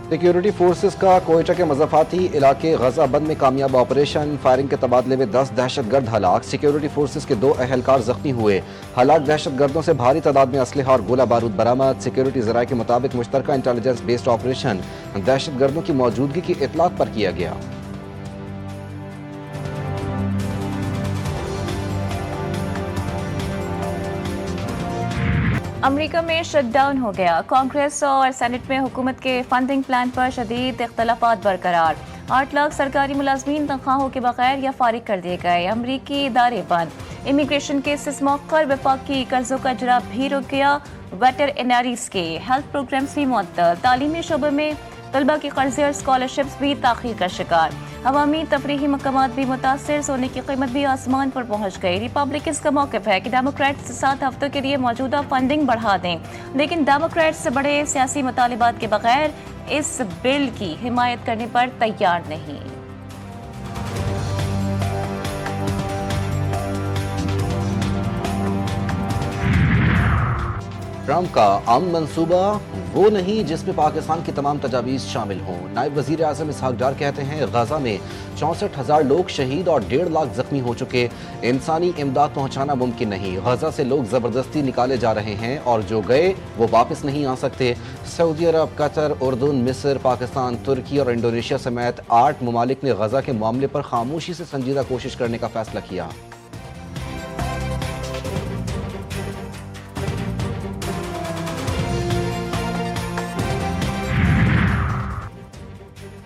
Security forces का कोयटा के मज़ाफ़ाती इलाके गजा बंद में कामयाब ऑपरेशन। फायरिंग के तबादले में 10 दहशतगर्द हलाक। सिक्योरिटी फोर्सेस के 2 अहलकार जख्मी हुए। हलाक दहशतगर्दों से भारी तादाद में असलहा और गोला बारूद बरामद। सिक्योरिटी ज़राए के मुताबिक मुश्तरका इंटेलिजेंस बेस्ड ऑपरेशन दहशतगर्दों की मौजूदगी की इतलात पर किया गया। अमेरिका में शटडाउन हो गया। कांग्रेस और सेनेट में हुकूमत के फंडिंग प्लान पर शदीद इख्तलाफात बरकरार। 8 लाख सरकारी मुलाजमीन तनख्वाहों के बगैर या फारिग कर दिए गए। अमरीकी इदारे बंद। इमिग्रेशन केसेस मौखर। वफाकी कर्जों का इजरा भी रुक गया। वेटरनरीज के हेल्थ प्रोग्राम्स भी मुअत्तल। तालीमी शोबे में तलबा के कर्जे और स्कॉलरशिप्स भी ताखीर का शिकार। अवामी तफरीही मकामात भी मुतासर। सोने की कीमत भी आसमान पर पहुंच गई। रिपब्लिकन्स का मौक़िफ़ है कि डेमोक्रेट्स 7 हफ्तों के लिए मौजूदा फंडिंग बढ़ा दें, लेकिन डेमोक्रेट्स से बड़े सियासी मुतालिबात के बगैर इस बिल की हिमायत करने पर तैयार नहीं। ट्रंप का अमन मंसूबा वो नहीं जिसमें पाकिस्तान की तमाम तजावीज़ शामिल हों। नायब वज़ीर आज़म इसहाक डार कहते हैं गजा में 64,000 लोग शहीद और 1.5 लाख जख्मी हो चुके। इंसानी इमदाद पहुँचाना मुमकिन नहीं। गजा से लोग ज़बरदस्ती निकाले जा रहे हैं और जो गए वो वापस नहीं आ सकते। सऊदी अरब, कतर, उर्दून, मिस्र, पाकिस्तान, तुर्की और इंडोनेशिया समेत 8 ममालिक ने गजा के मामले पर खामोशी से संजीदा कोशिश करने का फैसला किया।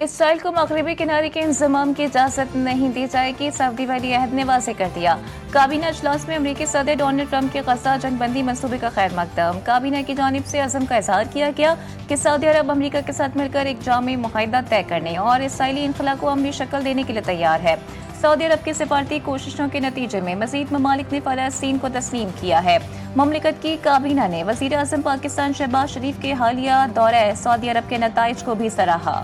इसराइल को मगरबी किनारे के इंजमाम की इजाजत नहीं दी जाएगी। सऊदी वली अहद ने वाज़ेह कर दिया। काबीना इजलास में अमेरिकी सदर डोनाल्ड ट्रंप के गजा जंगबंदी मंसूबे का खैर मकदम। काबीना की जानिब से अज़म का इजहार किया गया कि सऊदी अरब अमेरिका के साथ मिलकर एक जामी मुआहिदा तय करने और इसराइली इनखला को अमली शक्ल देने के लिए तैयार है। सऊदी अरब की सिफारती कोशिशों के नतीजे में मजीद ममालिक ने फ़लस्तीन को तस्लीम किया है। ममलिकत की काबीना ने वज़ीर आज़म पाकिस्तान शहबाज शरीफ के हालिया दौरे सऊदी अरब के नताइज को भी सराहा।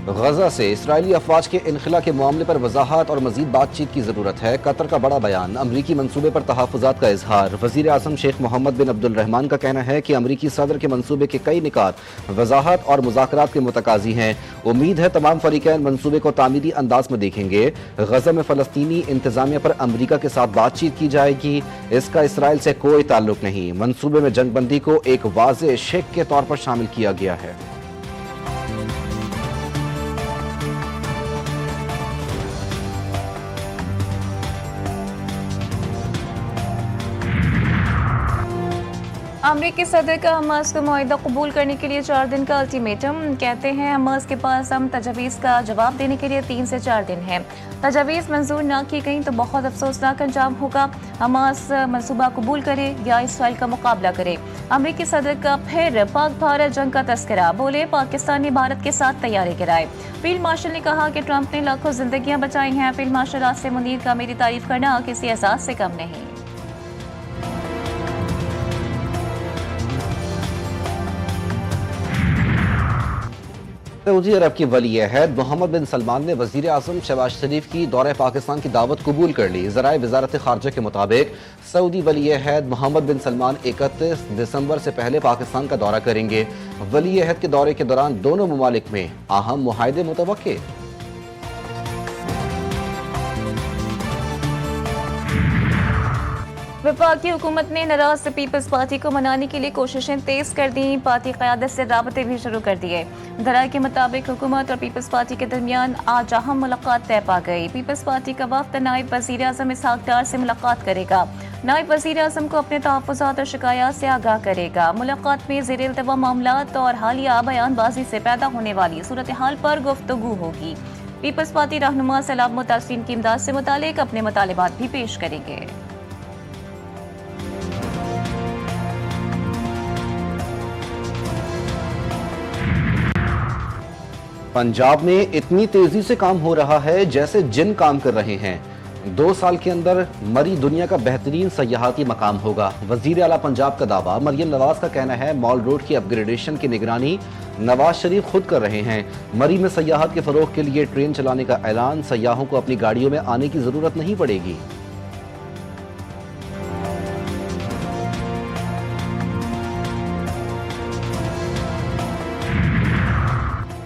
गजा से इसराइली अफवाज के इनखला के मामले पर वजाहत और मजीद बातचीत की जरूरत है। कतर का बड़ा बयान। अमरीकी मंसूबे पर तहफ़्फ़ुज़ात का इजहार। वज़ीर आज़म शेख मोहम्मद बिन अब्दुल रहमान का कहना है कि अमरीकी सदर के मंसूबे के कई निकात वजाहत और मुज़ाकरात के मुतकाज़ी हैं। उम्मीद है तमाम फरीक़ैन मंसूबे को तामीरी अंदाज में देखेंगे। गजा में फ़लस्तीनी इंतज़ामिया पर अमरीका के साथ बातचीत की जाएगी। इसका इसराइल से कोई ताल्लुक नहीं। मंसूबे में जंगबंदी को एक वाज़ेह शेक के तौर पर शामिल किया गया है। अमरीकी सदर का हमास को मुआहिदा कबूल करने के लिए 4 दिन का अल्टीमेटम। कहते हैं हमास के पास हम तजावीज़ का जवाब देने के लिए 3 से 4 दिन है। तजावीज़ मंजूर ना की गई तो बहुत अफसोसनाक अंजाम होगा। हमास मंसूबा कबूल करे या इसराइल का मुकाबला करे। अमरीकी सदर का फिर पाक भारत जंग का तस्करा। बोले पाकिस्तान ने भारत के साथ तैयारी कराए। फील्ड मार्शल ने कहा कि ट्रंप ने लाखों जिंदगियां बचाई हैं। फील्ड मार्शल आसिम मुनीर का मेरी तारीफ करना किसी एहसास से कम नहीं। सऊदी अरब की वली अहद मोहम्मद बिन सलमान ने वज़ीर आज़म शहबाज शरीफ की दौरे पाकिस्तान की दावत कबूल कर ली। ज़राए वज़ारत ख़ारजा के मुताबिक सऊदी वली अहद मोहम्मद बिन सलमान 31 दिसंबर से पहले पाकिस्तान का दौरा करेंगे। वली अहद के दौरे के दौरान दोनों ममालिक में अहम मुआहदे मुतवक्के। वफाकी हुकूमत ने नाराज पीपल्स पार्टी को मनाने के लिए कोशिशें तेज कर दी। पार्टी क़यादत से राबते भी शुरू कर दिए। दराए के मुताबिक हुकूमत और पीपल्स पार्टी के दरमियान आज अहम मुलाकात तय पा गई। पीपल्स पार्टी का वफ्द नायब वज़ीर आज़म इसहाक डार से मुलाकात करेगा। नायब वज़ीर आज़म को अपने तहफ़्फ़ुज़ात और शिकायत से आगाह करेगा। मुलाकात में ज़ेर इल्तवा मामलात और हालिया बयानबाजी से पैदा होने वाली सूरत हाल पर गुफ्तगू होगी। पीपल्स पार्टी रहनुमा सैलाब मुतासिरीन की इमदाद से मुतालिक अपने मुतालिबात भी पेश करेंगे। पंजाब में इतनी तेजी से काम हो रहा है जैसे जिन काम कर रहे हैं। 2 साल के अंदर मरी दुनिया का बेहतरीन सयाहती मकाम होगा। वजीर आला पंजाब का दावा। मरियम नवाज का कहना है मॉल रोड की अपग्रेडेशन की निगरानी नवाज शरीफ खुद कर रहे हैं। मरी में सयाहत के फरोग के लिए ट्रेन चलाने का ऐलान। सयाहों को अपनी गाड़ियों में आने की जरूरत नहीं पड़ेगी।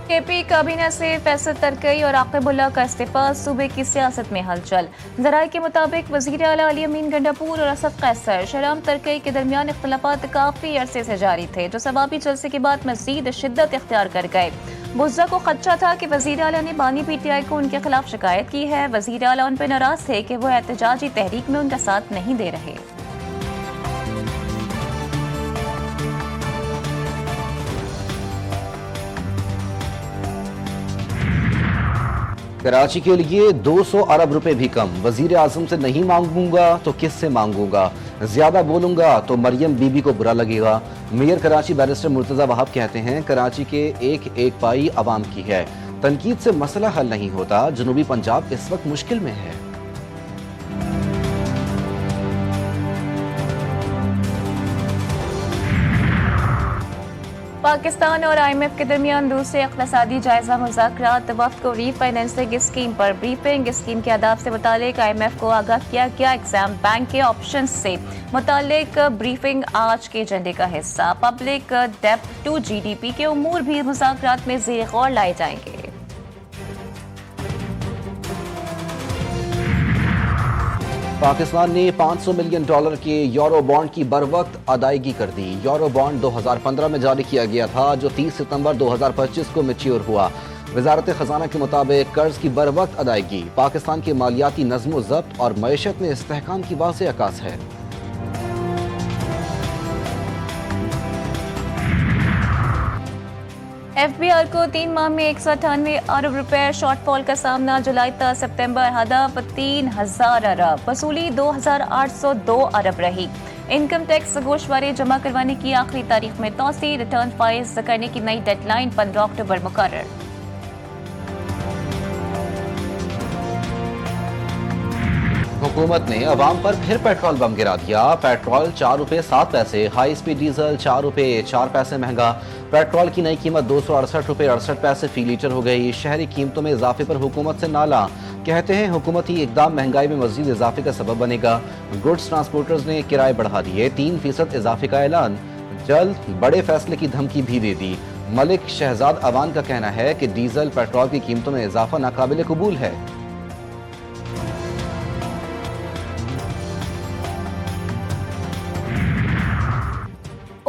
केपी काबीना से फैसल तरकई और आकिबुल्ला का इस्तीफा। सूबे की सियासत में हलचल। जराये के मुताबिक वजीर आला अली अमीन गंडापुर और असद कैसर शहराम तरकई के दरमियान इख्तलाफात काफी अरसे से जारी थे, जो सबाबी जलसे के बाद मजीद शिद्दत इख्तियार कर गए। बुज़्ज़ा को खदशा था कि वजीर आला ने बानी PTI को उनके खिलाफ शिकायत की है। वजीर आला उन पर नाराज थे कि वो एहतजाजी तहरीक में उनका साथ नहीं दे रहे। कराची के लिए 200 अरब रुपए भी कम। वजीर आजम से नहीं मांगूंगा तो किससे मांगूंगा? ज्यादा बोलूंगा तो मरियम बीबी को बुरा लगेगा। मेयर कराची बैरिस्टर मुर्तजा वहाब कहते हैं कराची के एक एक पाई अवाम की है। तनकीद से मसला हल नहीं होता। जनूबी पंजाब इस वक्त मुश्किल में है। पाकिस्तान और IMF के दरमियान दूसरे इक़्तिसादी जायजा मुज़ाकरात। वफ़द को रीफाइनेंसिंग स्कीम पर ब्रीफिंग। स्कीम के आदाब से मुतालिक IMF को आगाह किया गया। एग्जाम बैंक के ऑप्शन से मुतालिक ब्रीफिंग आज के एजेंडे का हिस्सा। पब्लिक डेब्ट टू GDP के उमूर भी मुज़ाकरात में ज़ेर गौर लाए जाएंगे। पाकिस्तान ने $500 मिलियन के यूरो बॉन्ड की बरवक्त अदायगी कर दी। यूरो बॉन्ड 2015 में जारी किया गया था, जो 30 सितंबर 2025 को मैच्योर हुआ। वजारत खजाना के मुताबिक कर्ज की बरवक्त अदायगी पाकिस्तान के मालियाती नज़्म ज़ब्त और मईशत में इस्तेहकाम की वाज़ेह अक्कास है। FBR को 3 माह में 198 अरब रुपए शॉर्टफॉल का सामना। जुलाई तक सितंबर हदफ 3000 अरब। वसूली 2802 अरब रही। इनकम टैक्स गोशवारे जमा करवाने की आखिरी तारीख में तौसी। रिटर्न फाइल करने की नई डेडलाइन 15 अक्टूबर मुकर्रर। हुकूमत ने अवाम पर फिर पेट्रोल बम गिरा दिया। पेट्रोल 4 रुपए 7 पैसे। हाई स्पीड डीजल 4 रुपए 4 पैसे महंगा। पेट्रोल की नई कीमत 268 रुपए 68 पैसे फी लीटर हो गई। शहरी कीमतों में इजाफे पर हुकूमत से नाला। कहते हैं हुकूमती इकदाम महंगाई में मजीद इजाफे का सबब बनेगा। गुड्स ट्रांसपोर्टर्स ने किराए बढ़ा दिए। 3% इजाफे का ऐलान। जल्द बड़े फैसले की धमकी भी दे दी। मलिक शहजाद अवान का कहना है कि डीजल पेट्रोल की कीमतों में इजाफा नाकाबिल कबूल है।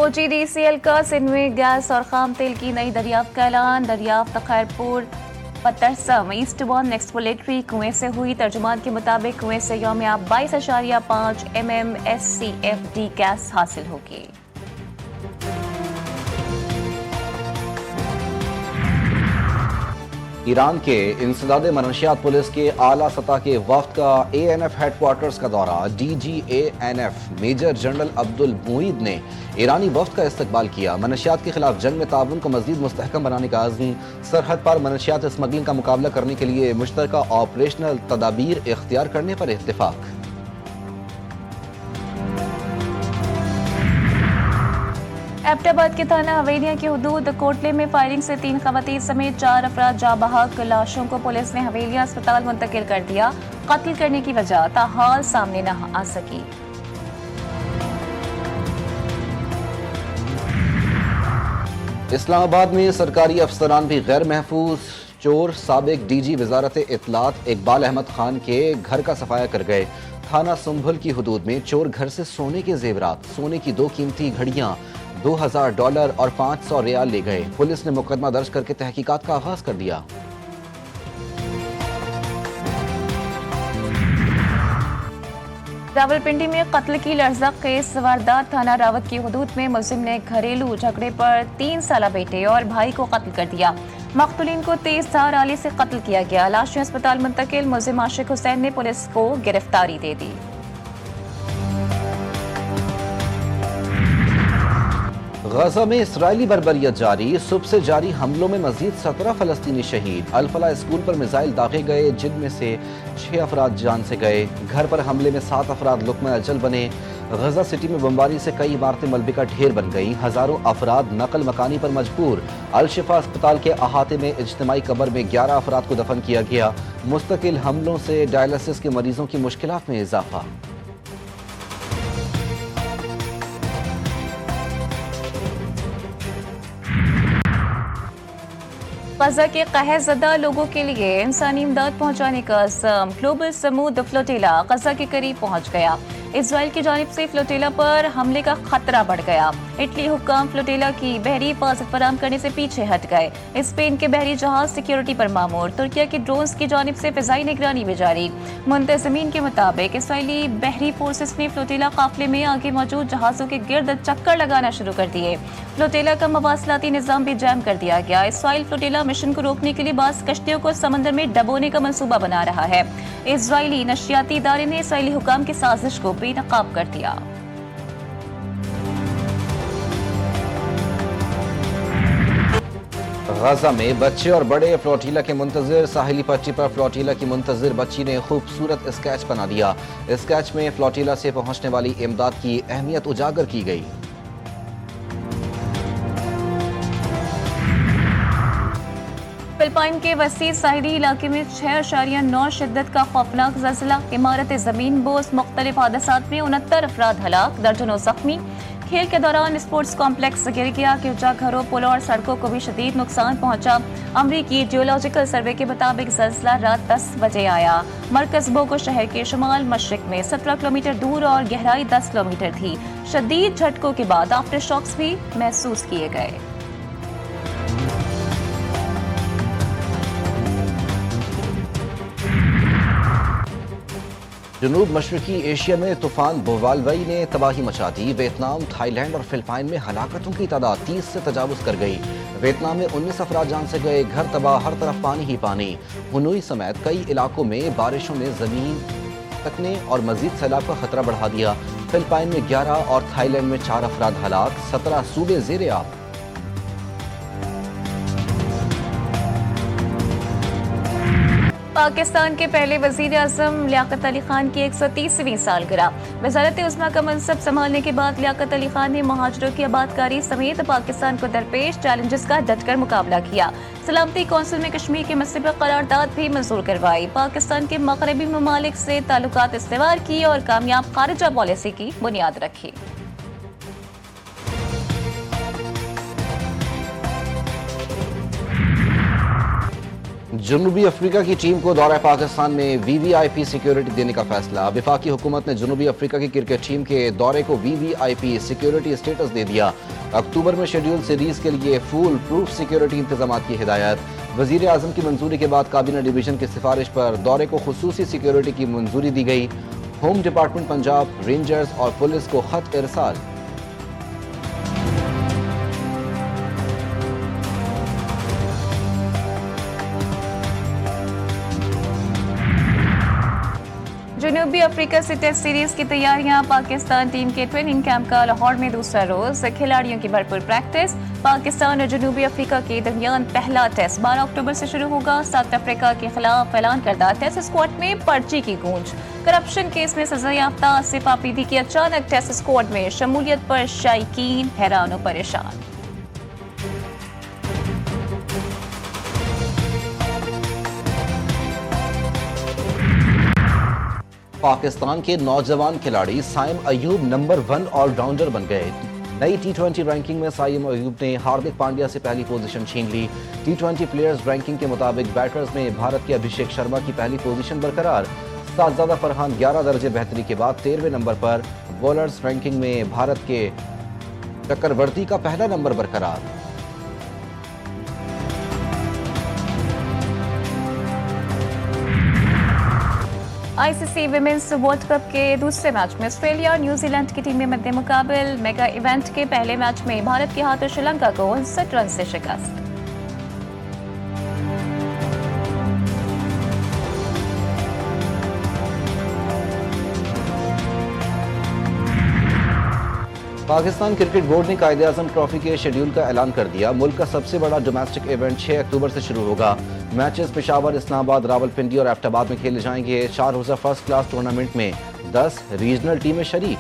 OGDCL का सिंध में गैस और खाम तेल की नई दरियाफ्त का ऐलान। दरियाफ्त खैरपुर पतरसम ईस्ट वन एक्सप्लोरेटरी कुएं से हुई। तर्जुमान के मुताबिक कुएं से यौमिया 22.5 MMSCFD गैस हासिल होगी। ईरान के इंसदाद मनशियात पुलिस के आला सतह के वफ्द का ANF हेडक्वार्टर्स का दौरा। DGANF major general Abdul Muid ने ईरानी वफ्द का इस्तकबाल किया। मनशियात के खिलाफ जंग में ताउन को मजीद मुस्तहकम बनाने का आज़म। सरहद पर मनशियात स्मगलिंग का मुकाबला करने के लिए मुश्तरका ऑपरेशनल तदाबीर इख्तियार करने पर इत्तेफाक। एबटाबाद के थाना हवेलिया की हुदूद कोटले में फायरिंग से 3 खवातीन समेत 4 अफराद जाँ बहक। लाशों को पुलिस ने हवेलिया अस्पताल मुंतकिल कर दिया। कत्ल करने की वजह ताहाल सामने न आ सकी। इस्लामाबाद में सरकारी अफसरान भी गैर महफूज। चोर साबिक DG वजारत इत्तलात इकबाल अहमद खान के घर का सफाया कर गए। थाना सुंभल की हुदूद में चोर घर से सोने के जेवरात, सोने की 2 कीमती घड़ियां, $2000 और 500 रियाल ले गए। पुलिस ने मुकदमा दर्ज करके तहकीकात का आगाज कर दिया। रावलपिंडी में कत्ल की लर्ज़क केस वारदात। थाना रावत की हुदूद में मुलजिम ने घरेलू झगड़े पर 3 साला बेटे और भाई को कत्ल कर दिया। मकतूलीन को तेज धार आले से कत्ल किया गया। लाशें अस्पताल मुंतकिल। मुलजिम आशिक हुसैन ने पुलिस को गिरफ्तारी दे दी। गजा में इसराइली बर्बरियत जारी, सुबह से जारी हमलों में मजीद 17 फलस्तीनी शहीद। अल-फलाह स्कूल पर मिसाइल दागे गए, जिनमें से 6 अफराद जान से गए। घर पर हमले में 7 अफराद लुक़मा अजल बने। गजा सिटी में बमबारी से कई इमारतें मलबे का ढेर बन गई। हजारों अफराद नकल मकानी पर मजबूर। अल-शिफा अस्पताल के अहाते में इज्तिमाई कब्र में 11 अफराद को दफन किया गया। मुस्तकिल हमलों से डायलिसिस के मरीजों की मुश्किलात में इजाफा। गजा के कहर ज़दा लोगों के लिए इंसानी इमदाद पहुँचाने का अज़्म। ग्लोबल समूद फ्लोटिला गजा के करीब पहुँच गया। इसराइल की जानिब से फ्लोटिला पर हमले का खतरा बढ़ गया। इटली हुक्काम फ्लोटिला की बहरी हिफाजत फराहम करने से पीछे हट गए। स्पेन के बहरी जहाज सिक्योरिटी पर मामूर। तुर्किया के ड्रोन्स की जानिब से फिजाई निगरानी में जारी। मुंतज़मीन के मुताबिक इसराइली बहरी फोर्सेस ने फ्लोटिला काफिले में आगे मौजूद जहाजों के गिर्द चक्कर लगाना शुरू कर दिए। फ्लोटिला का मवासलाती निज़ाम भी जैम कर दिया गया। इसराइल फ्लोटिला मिशन को रोकने के लिए बास कश्तियों को समंदर में डबोने का मंसूबा बना रहा है। इसराइली नशियाती इदारे ने इसराइली हुक्काम की साजिश को बेनकाब कर दिया। गजा में बच्चे और बड़े फ्लोटिला के मुंतजिर। साहिली पट्टी पर फ्लोटिला की मुंतजिर बच्ची ने खूबसूरत स्केच बना दिया। स्केच में फ्लोटिला से पहुंचने वाली इमदाद की अहमियत उजागर की गई। फिलिपाइन के वसी साहिली इलाके में 6.9 शिद्दत का खौफनाक ज़लज़ला। इमारत ज़मीन बोस मुख्तलिफ हादसात में 69 अफराद हलाक, दर्जनों जख्मी। खेल के दौरान स्पोर्ट्स कॉम्प्लेक्स गिर गया। गिरजाघरों, पुलों और सड़कों को भी शदीद नुकसान पहुंचा। अमरीकी जियोलॉजिकल सर्वे के मुताबिक ज़लज़ला रात 10 बजे आया। मरकज बोगो शहर के शुमाल मशरिक में 17 किलोमीटर दूर और गहराई 10 किलोमीटर थी। शदीद झटकों के बाद आफ्टर शॉक्स भी महसूस किए गए। जनूब मशरकी एशिया में तूफान बोवालवई ने तबाही मचा दी। वियतनाम, थाईलैंड और फिलिपाइन में हलाकतों की तादाद 30 से तजावुज कर गई। वियतनाम में 19 अफराद जान से गए, घर तबाह, हर तरफ पानी ही पानी। हुनोई समेत कई इलाकों में बारिशों ने जमीन तकने और मजीद सैलाब का खतरा बढ़ा दिया। फिलिपाइन में 11 और थाईलैंड में 4 अफराद हलाक, 17 सूबे ज़ेरे आब। पाकिस्तान के पहले वजीर आजम लियाकत अली खान की 130वीं सालगिरह। वजारत उज़्मा का मनसब संभालने के बाद लियाकत अली खान ने महाजरों की आबादकारी समेत पाकिस्तान को दरपेश चैलेंजेस का डटकर मुकाबला किया। सलामती कौंसिल में कश्मीर के मसले पर करारदाद भी मंजूर करवाई। पाकिस्तान के मगरबी ममालिक से ताल्लुकात इस्तेवार किए और कामयाब खारिजा पॉलिसी की बुनियाद रखी। जनूबी अफ्रीका की टीम को दौरा पाकिस्तान में वीवीआईपी सिक्योरिटी देने का फैसला। वफाकी हुकूमत ने जनूबी अफ्रीका की क्रिकेट टीम के दौरे को वीवीआईपी सिक्योरिटी स्टेटस दे दिया। अक्टूबर में शेड्यूल सीरीज के लिए फुल प्रूफ सिक्योरिटी इंतजाम की हिदायत। वजीर आजम की मंजूरी के बाद काबीना डिवीजन की सिफारिश पर दौरे को खुसूसी सिक्योरिटी की मंजूरी दी गई। होम डिपार्टमेंट पंजाब, रेंजर्स और पुलिस को खत इरसाल। जनूबी अफ्रीका से टेस्ट सीरीज की तैयारियां। पाकिस्तान टीम के ट्रेनिंग कैंप का लाहौर में दूसरा रोज। खिलाड़ियों की भरपूर प्रैक्टिस। पाकिस्तान और जनूबी अफ्रीका के दरमियान पहला टेस्ट 12 अक्टूबर से शुरू होगा। साउथ अफ्रीका के खिलाफ ऐलान करदा टेस्ट स्क्वाड में पर्ची की गूंज। करप्शन केस में सजा याफ्ता आसिफ आफरीदी की अचानक टेस्ट स्क्वाड में शमूलियत पर शायकीन हैरान और परेशान। पाकिस्तान के नौजवान खिलाड़ी साइम अयूब नंबर 1 ऑलराउंडर बन गए। नई टी20 रैंकिंग में साइम अयूब ने हार्दिक पांड्या से पहली पोजीशन छीन ली। टी20 प्लेयर्स रैंकिंग के मुताबिक बैटर्स में भारत के अभिषेक शर्मा की पहली पोजीशन बरकरार। साहबजादा फरहान 11 दर्जे बेहतरी के बाद 13वें नंबर पर। बॉलर्स रैंकिंग में भारत के चक्रवर्ती का पहला नंबर बरकरार। आईसीसी विमेंस वर्ल्ड कप के दूसरे मैच में ऑस्ट्रेलिया और न्यूजीलैंड की टीमें मद्दे मुकाबल। मेगा इवेंट के पहले मैच में भारत के हाथों श्रीलंका को 59 रन से शिकस्त। पाकिस्तान क्रिकेट बोर्ड ने कायदे-आज़म ट्रॉफी के शेड्यूल का ऐलान कर दिया। मुल्क का सबसे बड़ा डोमेस्टिक इवेंट 6 अक्टूबर से शुरू होगा। मैचेस पेशावर, इस्लामाबाद, रावलपिंडी और एबटाबाद में खेले जाएंगे। 4 रोज़ा फर्स्ट क्लास टूर्नामेंट में 10 रीजनल टीमें शरीक।